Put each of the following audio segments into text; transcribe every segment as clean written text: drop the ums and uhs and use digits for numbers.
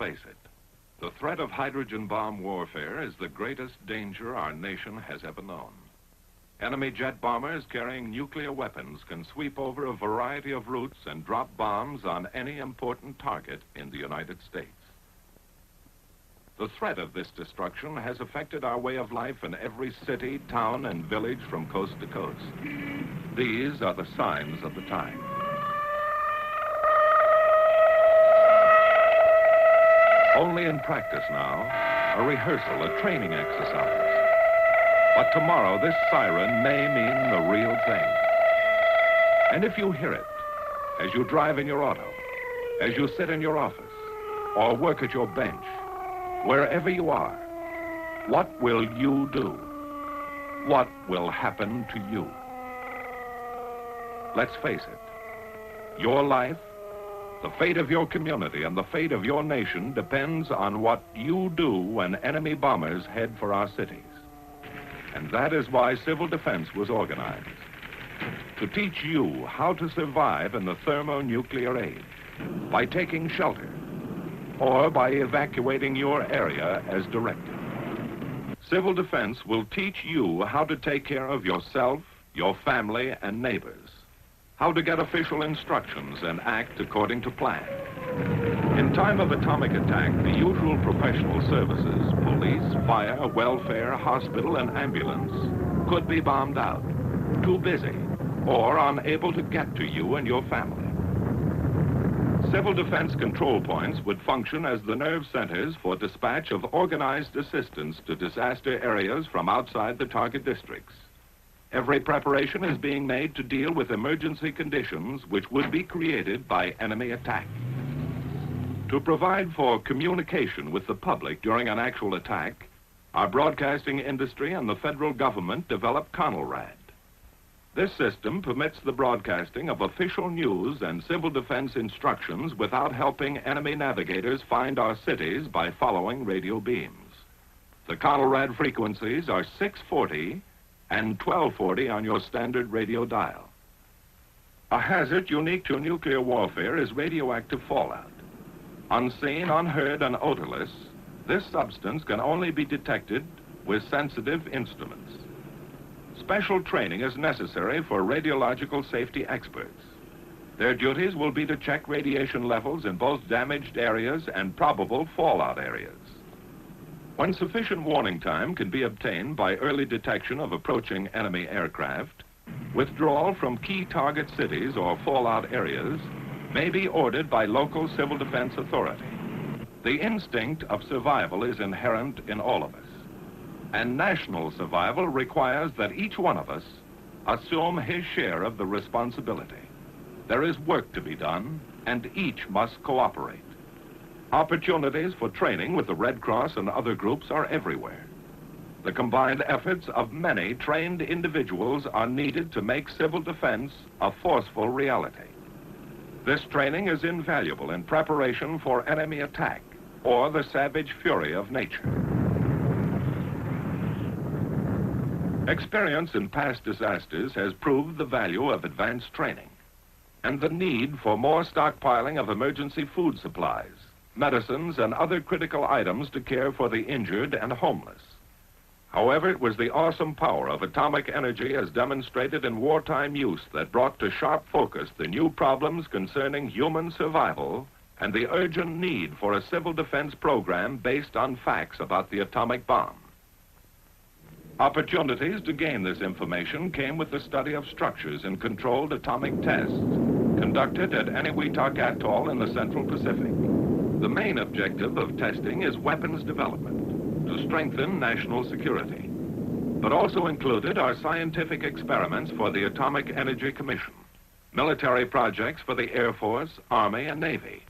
face it. The threat of hydrogen bomb warfare is the greatest danger our nation has ever known. Enemy jet bombers carrying nuclear weapons can sweep over a variety of routes and drop bombs on any important target in the United States. The threat of this destruction has affected our way of life in every city, town, and village from coast to coast. These are the signs of the time. Only in practice now, a rehearsal, a training exercise. But tomorrow, this siren may mean the real thing. And if you hear it, as you drive in your auto, as you sit in your office, or work at your bench, wherever you are, what will you do? What will happen to you? Let's face it, your life, the fate of your community, and the fate of your nation depends on what you do when enemy bombers head for our cities. And that is why civil defense was organized, to teach you how to survive in the thermonuclear age by taking shelter or by evacuating your area as directed. Civil defense will teach you how to take care of yourself, your family, and neighbors, how to get official instructions and act according to plan. In time of atomic attack, the usual professional services, police, fire, welfare, hospital, and ambulance, could be bombed out, too busy, or unable to get to you and your family. Civil defense control points would function as the nerve centers for dispatch of organized assistance to disaster areas from outside the target districts. Every preparation is being made to deal with emergency conditions which would be created by enemy attack. To provide for communication with the public during an actual attack, our broadcasting industry and the federal government developed CONELRAD. This system permits the broadcasting of official news and civil defense instructions without helping enemy navigators find our cities by following radio beams. The CONELRAD frequencies are 640 and 1240 on your standard radio dial. A hazard unique to nuclear warfare is radioactive fallout. Unseen, unheard, and odorless, this substance can only be detected with sensitive instruments. Special training is necessary for radiological safety experts. Their duties will be to check radiation levels in both damaged areas and probable fallout areas. When sufficient warning time can be obtained by early detection of approaching enemy aircraft, withdrawal from key target cities or fallout areas may be ordered by local civil defense authority. The instinct of survival is inherent in all of us, and national survival requires that each one of us assume his share of the responsibility. There is work to be done, and each must cooperate. Opportunities for training with the Red Cross and other groups are everywhere. The combined efforts of many trained individuals are needed to make civil defense a forceful reality. This training is invaluable in preparation for enemy attack or the savage fury of nature. Experience in past disasters has proved the value of advanced training and the need for more stockpiling of emergency food supplies, medicines, and other critical items to care for the injured and homeless. However, it was the awesome power of atomic energy as demonstrated in wartime use that brought to sharp focus the new problems concerning human survival and the urgent need for a civil defense program based on facts about the atomic bomb. Opportunities to gain this information came with the study of structures in controlled atomic tests conducted at Eniwetok Atoll in the Central Pacific. The main objective of testing is weapons development to strengthen national security, but also included are scientific experiments for the Atomic Energy Commission, military projects for the Air Force, Army, and Navy,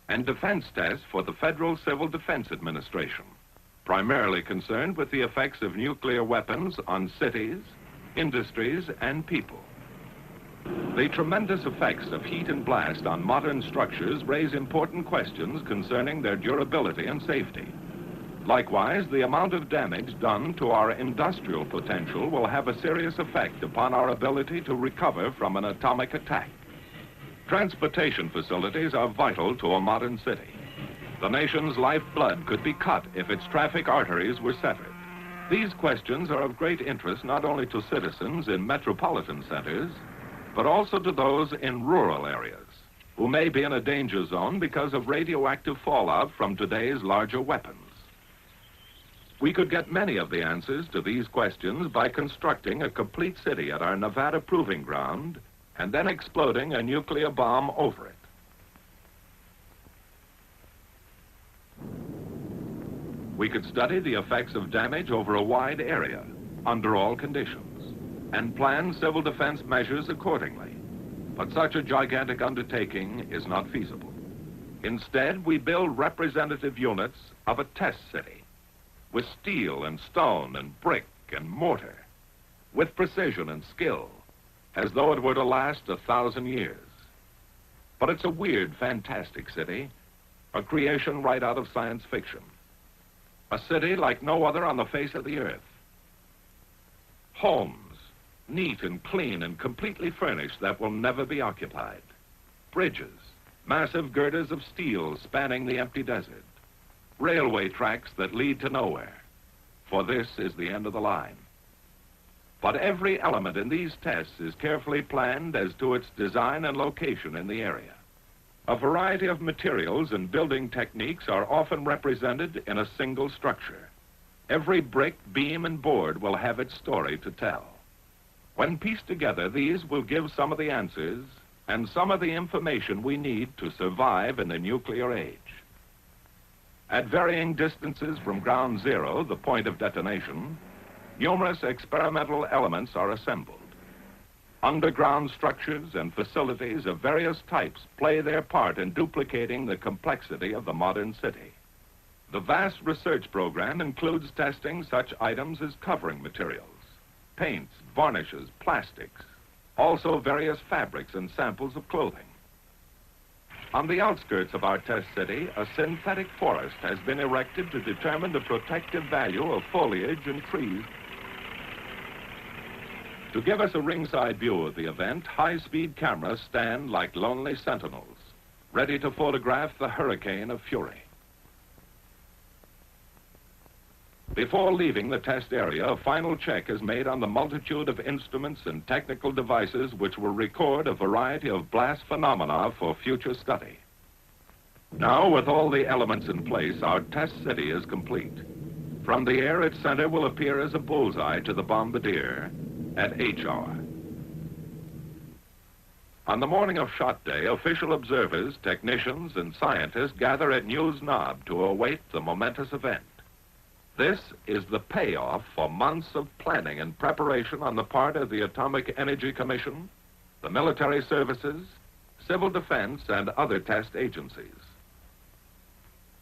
and defense tests for the Federal Civil Defense Administration, primarily concerned with the effects of nuclear weapons on cities, industries, and people. The tremendous effects of heat and blast on modern structures raise important questions concerning their durability and safety. Likewise, the amount of damage done to our industrial potential will have a serious effect upon our ability to recover from an atomic attack. Transportation facilities are vital to a modern city. The nation's lifeblood could be cut if its traffic arteries were severed. These questions are of great interest not only to citizens in metropolitan centers, but also to those in rural areas who may be in a danger zone because of radioactive fallout from today's larger weapons. We could get many of the answers to these questions by constructing a complete city at our Nevada proving ground and then exploding a nuclear bomb over it. We could study the effects of damage over a wide area, under all conditions, and plan civil defense measures accordingly. But such a gigantic undertaking is not feasible. Instead, we build representative units of a test city, with steel and stone and brick and mortar, with precision and skill, as though it were to last 1,000 years. But it's a weird, fantastic city, a creation right out of science fiction. A city like no other on the face of the earth. Homes, neat and clean and completely furnished, that will never be occupied. Bridges, massive girders of steel spanning the empty desert. Railway tracks that lead to nowhere, for this is the end of the line. But every element in these tests is carefully planned as to its design and location in the area. A variety of materials and building techniques are often represented in a single structure. Every brick, beam, and board will have its story to tell. When pieced together, these will give some of the answers and some of the information we need to survive in the nuclear age. At varying distances from ground zero, the point of detonation, numerous experimental elements are assembled. Underground structures and facilities of various types play their part in duplicating the complexity of the modern city. The vast research program includes testing such items as covering materials, paints, varnishes, plastics, also various fabrics and samples of clothing. On the outskirts of our test city, a synthetic forest has been erected to determine the protective value of foliage and trees. To give us a ringside view of the event, high-speed cameras stand like lonely sentinels, ready to photograph the hurricane of fury. Before leaving the test area, a final check is made on the multitude of instruments and technical devices which will record a variety of blast phenomena for future study. Now, with all the elements in place, our test city is complete. From the air, its center will appear as a bullseye to the bombardier at H hour. On the morning of shot day, official observers, technicians, and scientists gather at News Knob to await the momentous event. This is the payoff for months of planning and preparation on the part of the Atomic Energy Commission, the military services, civil defense, and other test agencies.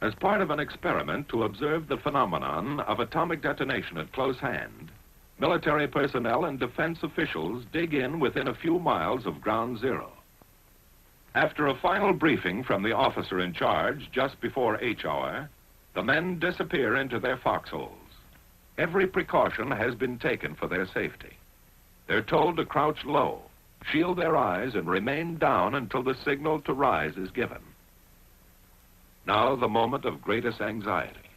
As part of an experiment to observe the phenomenon of atomic detonation at close hand, military personnel and defense officials dig in within a few miles of ground zero. After a final briefing from the officer in charge just before H hour, the men disappear into their foxholes. Every precaution has been taken for their safety. They're told to crouch low, shield their eyes, and remain down until the signal to rise is given. Now the moment of greatest anxiety,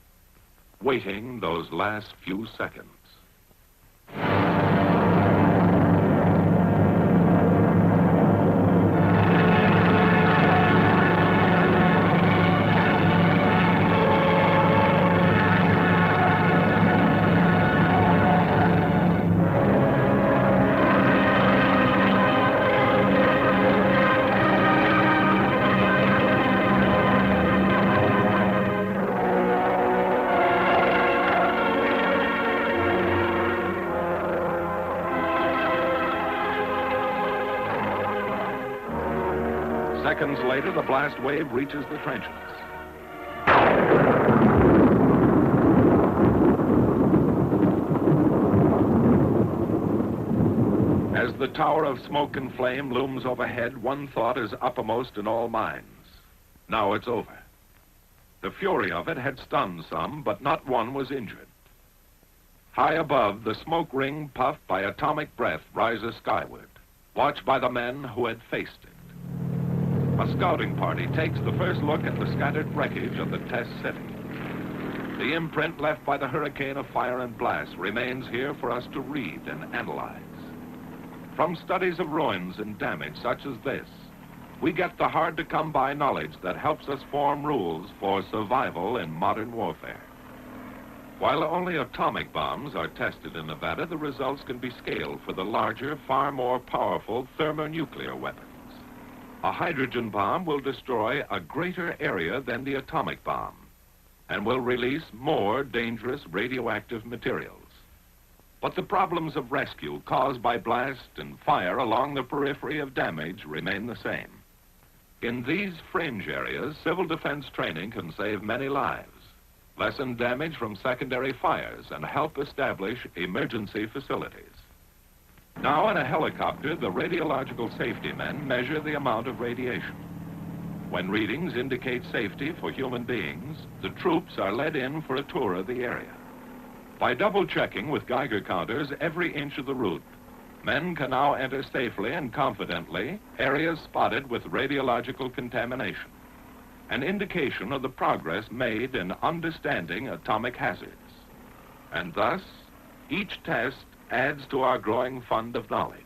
waiting those last few seconds. Seconds later, the blast wave reaches the trenches. As the tower of smoke and flame looms overhead, one thought is uppermost in all minds. Now it's over. The fury of it had stunned some, but not one was injured. High above, the smoke ring puffed by atomic breath rises skyward, watched by the men who had faced it. A scouting party takes the first look at the scattered wreckage of the test city. The imprint left by the hurricane of fire and blast remains here for us to read and analyze. From studies of ruins and damage such as this, we get the hard-to-come-by knowledge that helps us form rules for survival in modern warfare. While only atomic bombs are tested in Nevada, the results can be scaled for the larger, far more powerful thermonuclear weapons. A hydrogen bomb will destroy a greater area than the atomic bomb and will release more dangerous radioactive materials. But the problems of rescue caused by blast and fire along the periphery of damage remain the same. In these fringe areas, civil defense training can save many lives, lessen damage from secondary fires, and help establish emergency facilities. Now, in a helicopter, the radiological safety men measure the amount of radiation. When readings indicate safety for human beings, the troops are led in for a tour of the area. By double-checking with Geiger counters every inch of the route, men can now enter safely and confidently areas spotted with radiological contamination, an indication of the progress made in understanding atomic hazards. And thus, each test adds to our growing fund of knowledge.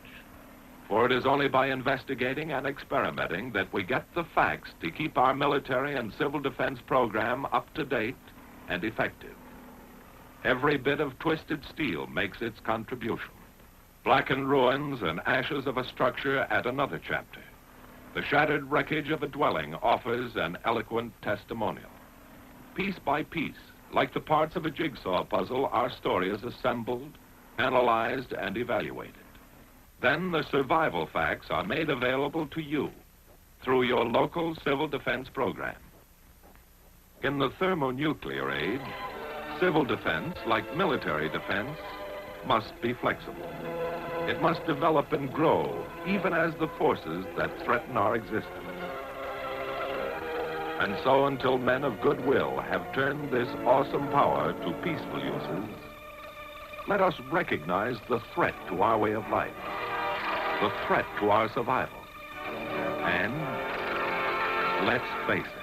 For it is only by investigating and experimenting that we get the facts to keep our military and civil defense program up to date and effective. Every bit of twisted steel makes its contribution. Blackened ruins and ashes of a structure add another chapter. The shattered wreckage of a dwelling offers an eloquent testimonial. Piece by piece, like the parts of a jigsaw puzzle, our story is assembled, analyzed, and evaluated. Then the survival facts are made available to you through your local civil defense program. In the thermonuclear age, civil defense, like military defense, must be flexible. It must develop and grow, even as the forces that threaten our existence. And so, until men of goodwill have turned this awesome power to peaceful uses, let us recognize the threat to our way of life, the threat to our survival. And let's face it.